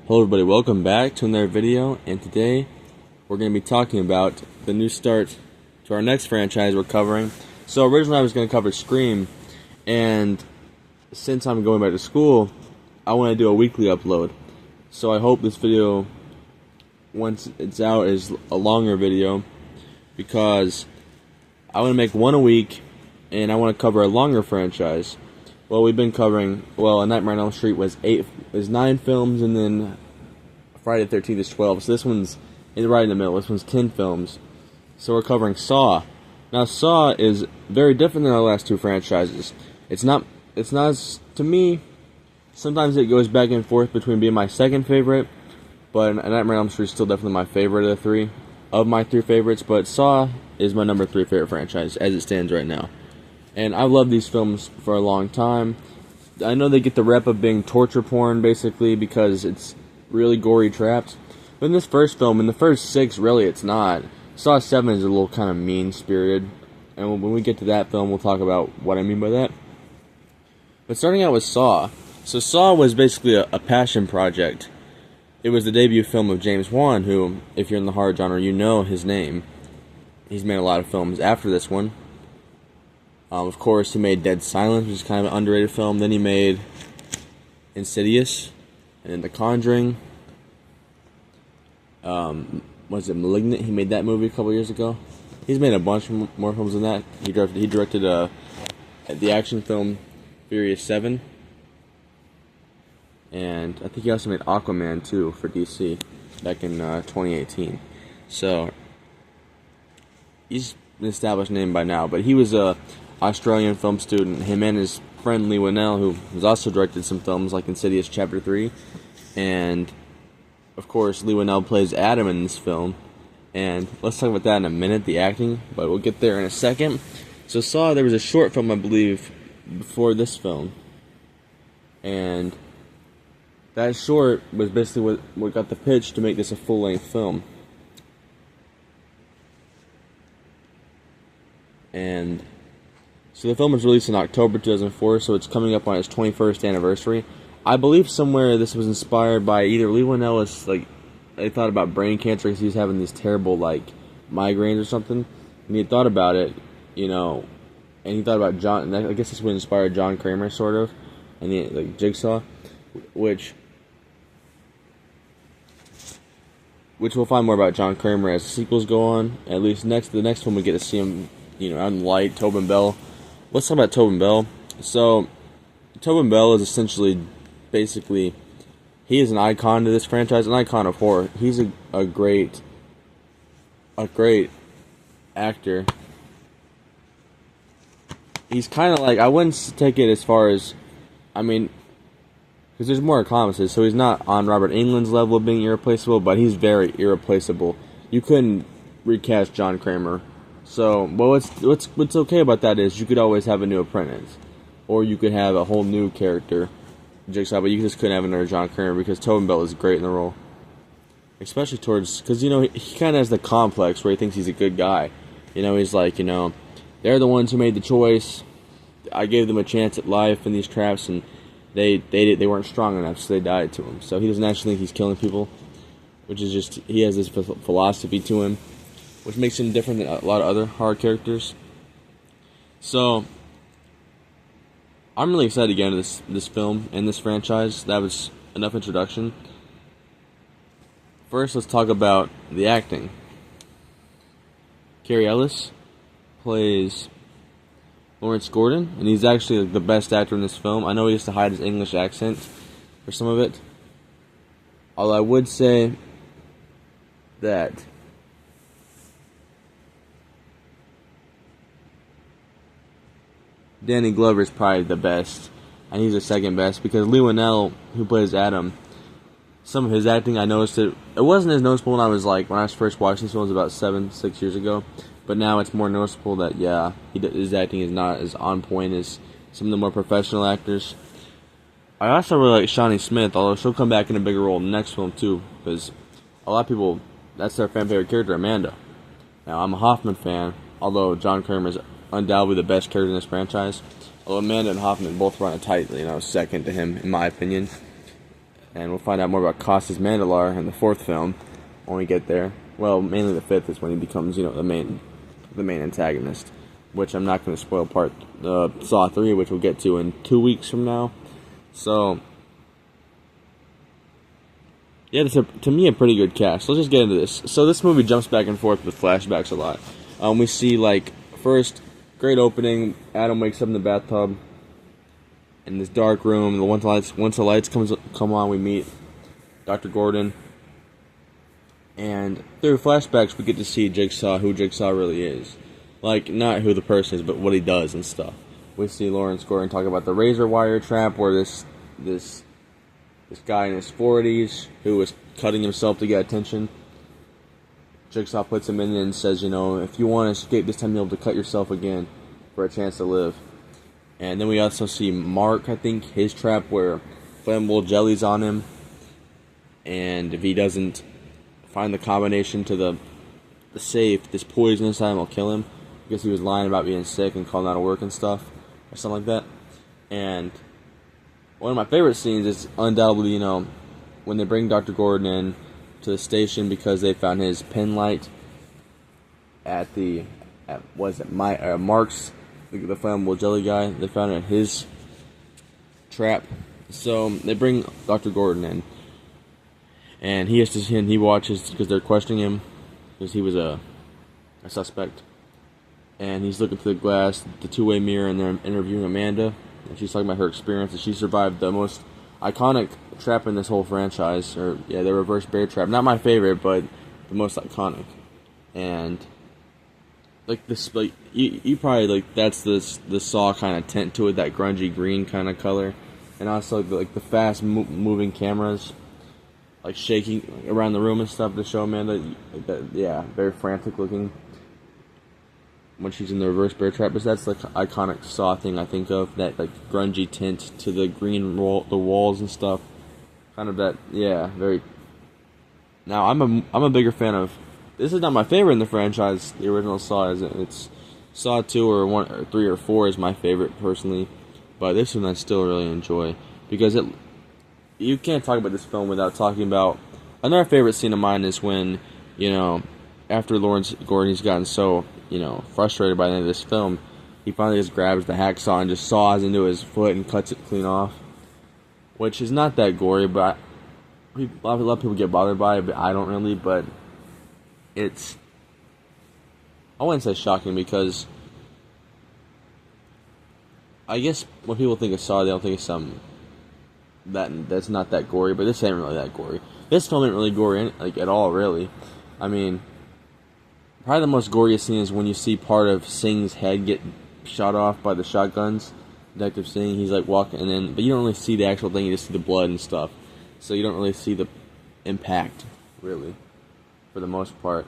Hello everybody, welcome back to another video, and today we're going to be talking about the new start to our next franchise we're covering. So originally I was going to cover Scream, and since I'm going back to school, I want to do a weekly upload. So I hope this video, once it's out, is a longer video, because I want to make one a week, and I want to cover a longer franchise. Well, we've been covering, A Nightmare on Elm Street was 9 films, and then Friday the 13th is 12. So this one's right in the middle. This one's 10 films. So we're covering Saw. Now, Saw is very different than our last two franchises. It's not, to me, sometimes it goes back and forth between being my second favorite, but A Nightmare on Elm Street is still definitely my favorite of my three favorites, but Saw is my number 3 favorite franchise as it stands right now. And I've loved these films for a long time. I know they get the rep of being torture porn, basically, because it's really gory traps. But in this first film, in the first 6, really, it's not. Saw 7 is a little kind of mean-spirited. And when we get to that film, we'll talk about what I mean by that. But starting out with Saw. So Saw was basically a passion project. It was the debut film of James Wan, who, if you're in the horror genre, you know his name. He's made a lot of films after this one. Of course, he made Dead Silence, which is kind of an underrated film. Then he made Insidious, and then The Conjuring. Was it Malignant? He made that movie a couple years ago. He's made a bunch more films than that. He directed the action film Furious 7. And I think he also made Aquaman 2 for DC back in 2018. So, he's an established name by now, but he was a Australian film student. Him and his friend Leigh Whannell, who has also directed some films like Insidious Chapter 3, and of course Leigh Whannell plays Adam in this film. And let's talk about that in a minute, the acting, but we'll get there in a second. So Saw, there was a short film, I believe, before this film, and that short was basically what got the pitch to make this a full-length film. And so the film was released in October 2004, so it's coming up on its 21st anniversary. I believe somewhere this was inspired by either Leigh Whannell, they thought about brain cancer because he was having these terrible, migraines or something. And he had thought about it, and he thought about John, and I guess this would inspire John Kramer, sort of, and Jigsaw, which we'll find more about John Kramer as the sequels go on. At least the next one we get to see him, out in the light. Tobin Bell. Let's talk about Tobin Bell. So, Tobin Bell is essentially, basically, he is an icon to this franchise, an icon of horror. He's a great actor. He's kind of I wouldn't take it as far as, because there's more accomplices, so he's not on Robert Englund's level of being irreplaceable, but he's very irreplaceable. You couldn't recast John Kramer. So, what's okay about that is you could always have a new apprentice, or you could have a whole new character, Jigsaw, but you just couldn't have another John Kramer because Tobin Bell is great in the role, especially because he kind of has the complex where he thinks he's a good guy. He's they're the ones who made the choice. I gave them a chance at life in these traps, and they weren't strong enough, so they died to him. So he doesn't actually think he's killing people, which is just, he has this philosophy to him, which makes him different than a lot of other horror characters. So, I'm really excited to get into this film and this franchise. That was enough introduction. First, let's talk about the acting. Cary Ellis plays Lawrence Gordon, and he's actually the best actor in this film. I know he has to hide his English accent for some of it. Although I would say that Danny Glover is probably the best, and he's the second best, because Leigh Whannell, who plays Adam, some of his acting, I noticed it wasn't as noticeable when I was first watching these films about 6 years ago, but now it's more noticeable that, his acting is not as on point as some of the more professional actors. I also really like Shawnee Smith, although she'll come back in a bigger role in the next film too, because a lot of people, that's their fan favorite character, Amanda. Now, I'm a Hoffman fan, although John Kramer is undoubtedly the best character in this franchise. Although Amanda and Hoffman both run a tight, second to him, in my opinion. and we'll find out more about Costas Mandylor in the 4th film when we get there. Well, mainly the 5th is when he becomes, the main antagonist, which I'm not going to spoil Saw 3, which we'll get to in 2 weeks from now. So, yeah, it's to me a pretty good cast. Let's just get into this. So this movie jumps back and forth with flashbacks a lot. We see, first, great opening, Adam wakes up in the bathtub in this dark room. Once the lights come on, we meet Dr. Gordon. And through flashbacks, we get to see Jigsaw, who Jigsaw really is. Not who the person is, but what he does and stuff. We see Lawrence Gordon talk about the razor wire trap, where this guy in his 40s who was cutting himself to get attention. Jigsaw puts him in and says, if you want to escape this time, you'll have to cut yourself again for a chance to live. And then we also see Mark, I think, his trap where flammable jelly's on him. And if he doesn't find the combination to the safe, this poison inside him will kill him. Because he was lying about being sick and calling out of work and stuff. Or something like that. And one of my favorite scenes is undoubtedly, when they bring Dr. Gordon in to the station because they found his pen light at Mark's, the flammable jelly guy. They found it at his trap. So they bring Dr. Gordon in, and he watches because they're questioning him because he was a suspect, and he's looking through the glass, the two-way mirror, and they're interviewing Amanda. And she's talking about her experience, and she survived the most iconic trap in this whole franchise. The reverse bear trap. Not my favorite, but the most iconic. And you probably that's the Saw kind of tint to it, that grungy green kind of color, and also the fast moving cameras, shaking around the room and stuff to show Amanda, very frantic looking when she's in the reverse bear trap. But that's iconic Saw thing I think of, that grungy tint to the green the walls and stuff, kind of that very. Now I'm a bigger fan of. This is not my favorite in the franchise. The original Saw is it's Saw 2 or 1 or 3 or 4 is my favorite personally, but this one I still really enjoy because you can't talk about this film without talking about another favorite scene of mine is when after Lawrence Gordon's gotten so frustrated by the end of this film, he finally just grabs the hacksaw and just saws into his foot and cuts it clean off, which is not that gory, but a lot of people get bothered by it, but I don't really. But I wouldn't say shocking because I guess when people think of Saw, they don't think of something that's not that gory, but this ain't really that gory. This film ain't really gory at all, really. I mean, probably the most goriest scene is when you see part of Singh's head get shot off by the shotguns. Detective Singh, he's walking, but you don't really see the actual thing, you just see the blood and stuff. So you don't really see the impact, really, for the most part.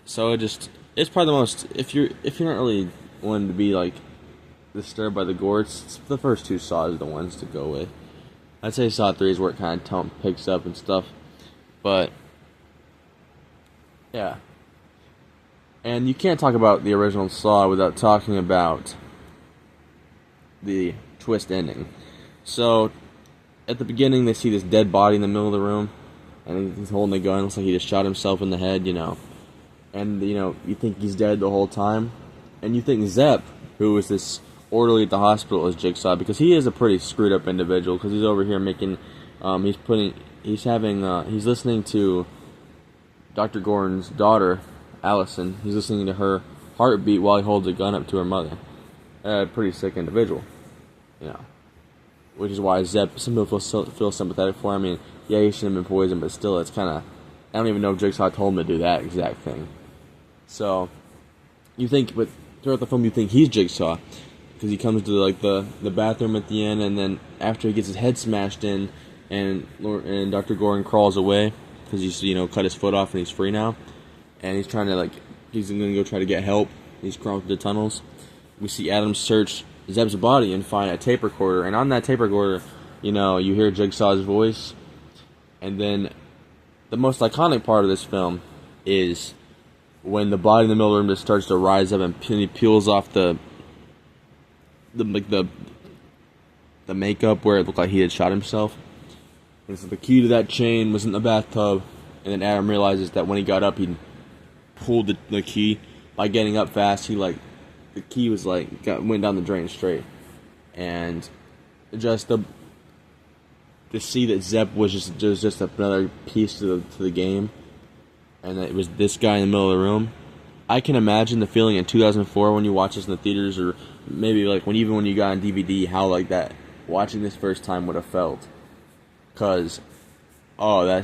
So it's probably the most, if you're not really wanting to be disturbed by the gore, it's the first two Saws are the ones to go with. I'd say Saw 3 is where it kind of picks up and stuff, but yeah. And you can't talk about the original Saw without talking about the twist ending. So at the beginning, they see this dead body in the middle of the room, and he's holding a gun. Looks like he just shot himself in the head, And, you think he's dead the whole time. And you think Zepp, who is this orderly at the hospital, is Jigsaw, because he is a pretty screwed up individual, because he's over here making, he's listening to Dr. Gordon's daughter, Allison. He's listening to her heartbeat while he holds a gun up to her mother. A pretty sick individual, Which is why Zepp, some people feel sympathetic for him. I mean, yeah, he shouldn't have been poisoned, but still, it's kind of, I don't even know if Jigsaw told him to do that exact thing. So, you think, but throughout the film, you think he's Jigsaw, because he comes to the bathroom at the end, and then after he gets his head smashed in, and Dr. Gordon crawls away because he's cut his foot off and he's free now, and he's trying to he's gonna go try to get help. He's crawling through the tunnels. We see Adam search Zepp's body and find a tape recorder, and on that tape recorder, you hear Jigsaw's voice, and then the most iconic part of this film is when the body in the middle of the room just starts to rise up and he peels off the makeup where it looked like he had shot himself, And so the key to that chain was in the bathtub, and then Adam realizes that when he got up, he pulled the key. By getting up fast, the key was went down the drain straight, and just to see that Zepp was just another piece to the game, and that it was this guy in the middle of the room. I can imagine the feeling in 2004 when you watch this in the theaters, or maybe when you got on DVD, how that watching this first time would have felt. Cause, I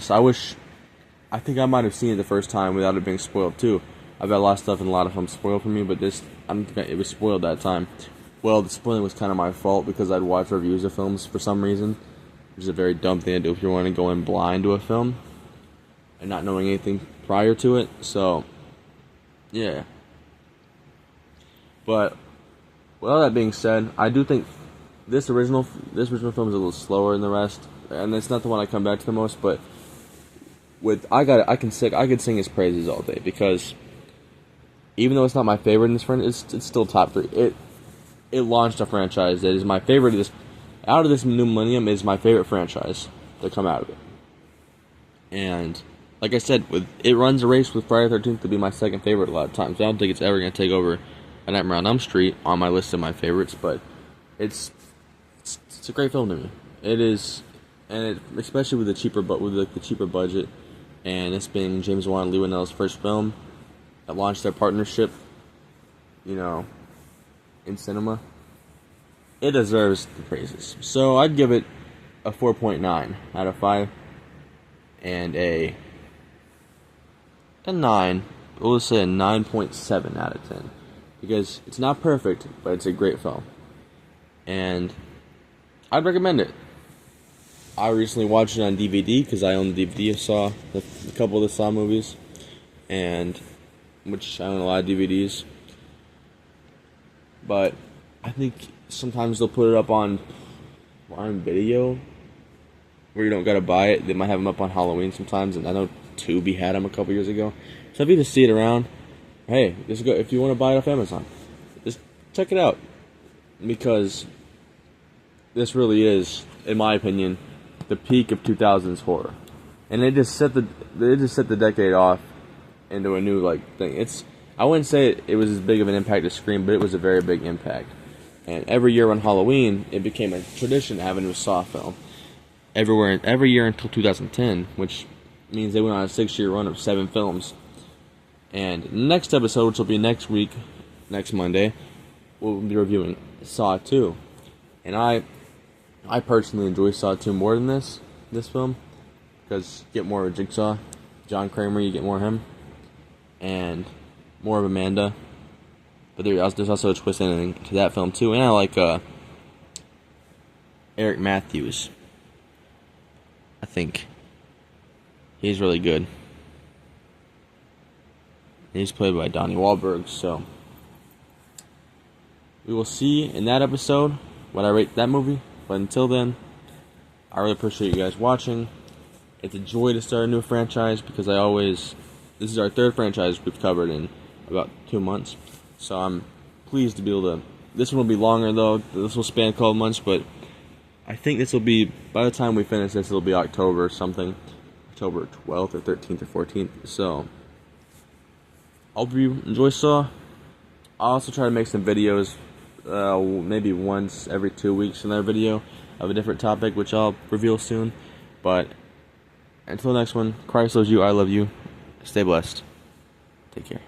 think I might have seen it the first time without it being spoiled too. I've had a lot of stuff and a lot of them spoiled for me, but it was spoiled that time. Well, the spoiling was kind of my fault because I'd watch reviews of films for some reason, which is a very dumb thing to do if you want to go in blind to a film and not knowing anything prior to it. So, yeah. But with all that being said, I do think this original film is a little slower than the rest, and it's not the one I come back to the most. But I could sing his praises all day, because even though it's not my favorite in this franchise, it's still top 3. It launched a franchise that is my favorite. Out of this new millennium, is my favorite franchise to come out of it. And like I said, it runs a race with Friday the 13th to be my second favorite a lot of times. I don't think it's ever going to take over A Nightmare on Elm Street on my list of my favorites, but it's a great film to me. It is, and especially with the cheaper budget, and this being James Wan and Leigh Whannell's first film that launched their partnership, in cinema. It deserves the praises. So I'd give it a 4.9 out of 5, and a 9. We'll just say a 9.7 out of 10, because it's not perfect, but it's a great film, and I'd recommend it. I recently watched it on DVD because I own the DVD of Saw, a couple of the Saw movies, and which I own a lot of DVDs. But I think sometimes they'll put it up on video, where you don't gotta buy it. They might have them up on Halloween sometimes, and I know Tubi had them a couple years ago. So if you just see it around, hey, just go. If you want to buy it off Amazon, just check it out, because this really is, in my opinion, the peak of 2000s horror, and they just set the decade off into a new thing. I wouldn't say it was as big of an impact as Scream, but it was a very big impact. And every year on Halloween, it became a tradition to have a new Saw film. Every year until 2010, which means they went on a 6-year run of 7 films. And next episode, which will be next week, next Monday, we'll be reviewing Saw 2. And I personally enjoy Saw 2 more than this film, because you get more of Jigsaw, John Kramer, you get more of him, and more of Amanda. But there's also a twist ending to that film too, and I like Eric Matthews. I think he's really good. He's played by Donnie Wahlberg, so we will see in that episode what I rate that movie. But until then, I really appreciate you guys watching. It's a joy to start a new franchise, because this is our 3rd franchise we've covered in about 2 months. So I'm pleased to be able to. This one will be longer though. This will span a couple months, but I think this will be, by the time we finish this, it'll be October or something. October 12th or 13th or 14th. So I hope you enjoy Saw. I'll also try to make some videos, maybe once every 2 weeks, another video of a different topic, which I'll reveal soon. But until the next one, Christ loves you, I love you. Stay blessed. Take care.